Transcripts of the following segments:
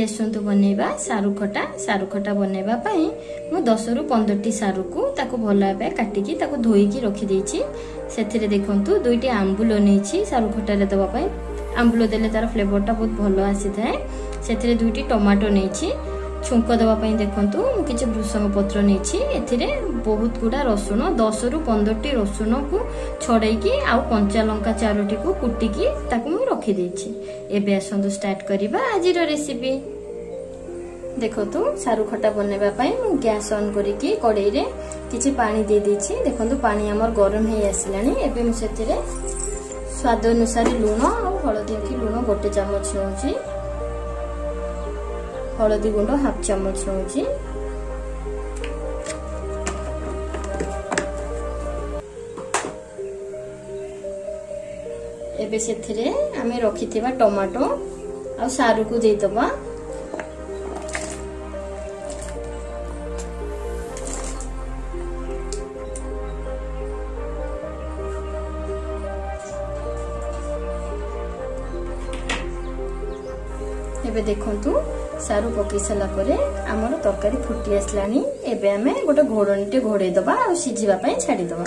आसतु बनैबा सारू खटा बनैबा पई मु 10 रु 15 टी सारू को ताको भला बे काटिकी ताको धोईकी रखी देछि। सेथिरे देखंतु दुईटी आंबुल नेछि सारू खटा रे दबा पई। आंबुल देले तार फ्लेवरटा बहुत भलो आसी थाए। सेथिरे दुईटी टमाटो नेछि छुंक दबा पई। देखंतु मु किछ भृषंग पत्र नेछि। एथिरे बहुत गुडा रसुण 10 रु 15 टी रसुण को छड़ैकी आ कंचा लंका 4टी को कुटिकी ताको मु रखी देछि। एबे आसंतु स्टार्ट करिबा आजिर रेसिपी। देखंतु सारू खटा बनैबा पई मु गैस ऑन करिकी कड़ाई रे किछ पानी दे देछि। देखंतु पानी हमर गरम हे आसिलानी। एबे मु सेथिरे स्वाद अनुसार लूण आ हळदी की लूण 1 चम्मच नउछि। हळदी गुंड 1/2 चम्मच नउछि। एबे सेथिरे आमे रखिथिबा टमाटो आ सारू को दे दबा। एबे देखंतु सारू पकई सला परे हमर तरकारी फुटी आसलानी। एबे आमे गोटे घोड़नीटे घोड़े दबा आ सिझिबा पई छाडी दबा।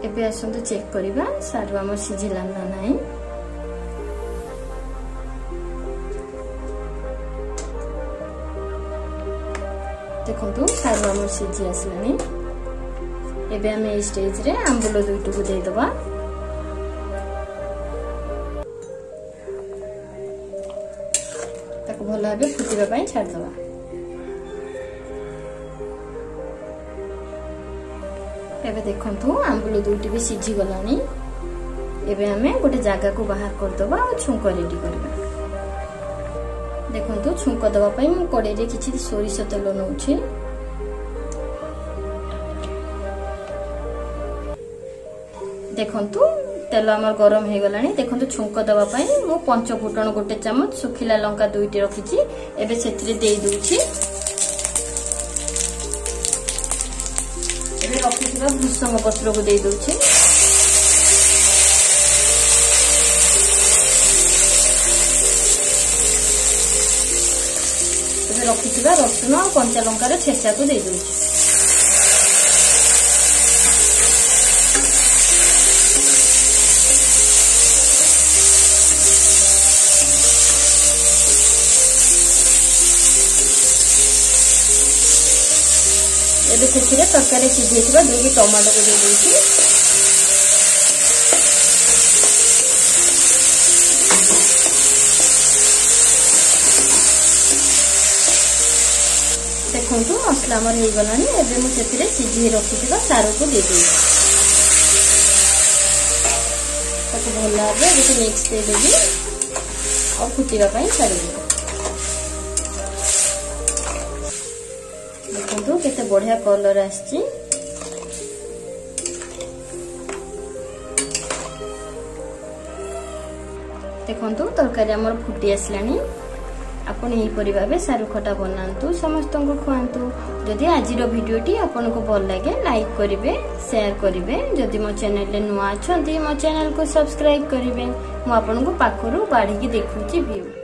एबे आसंतु चेक करिबा सारू हमर सिझिला ना नाही। देखंतु सारू हमर सिझि आसलानी। एबे आमे ए स्टेज रे आंबुल दुइटु को दे दबा। ताको भला भाबे फुटिबा पई छाड दबा। एबे देखंतु आंबुल दुइटी भी सिझी गलानी। एबे हमें गोटे जागा को बाहर कर दबा और छुंक रेडी करबा। देखंतु छुंक दबा पई मु कड़ाई रे किछि सोरिष तेल नउछि। देखंतु तेल हमर गरम हे गलानी। देखंतु छुंक दबा पई मु 5 फुटण 1 चम्मच सुखिला लंका 2टी रखिछि। एबे सेथिरे देई दूछि। एबे रखिथिबा भृषंग पत्र को देई दूछि। एबे रखिथिबा रसुण और कंचा लंकार छेचा को देई दूछि। एबे सेथिरे तरकारी सिझेथिबा 2टी टमाटो को दे देछि। देखंतु मसला हमर हे गलानी। एबे मु सेथिरे सिझी रखिथिबा सारू को दे देछि। ताको भला भाबे गोटे मिक्स दे देबी और फुटिबा पई छाडी देबी। देखंतु केते बढ़िया कलर आछि। देखंतु तरकारी हमर फुटी आसलानी। आपण एही परि भाबे सारू खटा बनांतु समस्त को खुआंतु। जदि आजिरो वीडियोटी आपन को भल लागे लाइक करिवे शेयर करिवे। जदि मो चैनल ले नुआ अछंती मो चैनल को सब्सक्राइब करिवे। मो आपन को पाखरु बाढी की देखुची व्यू।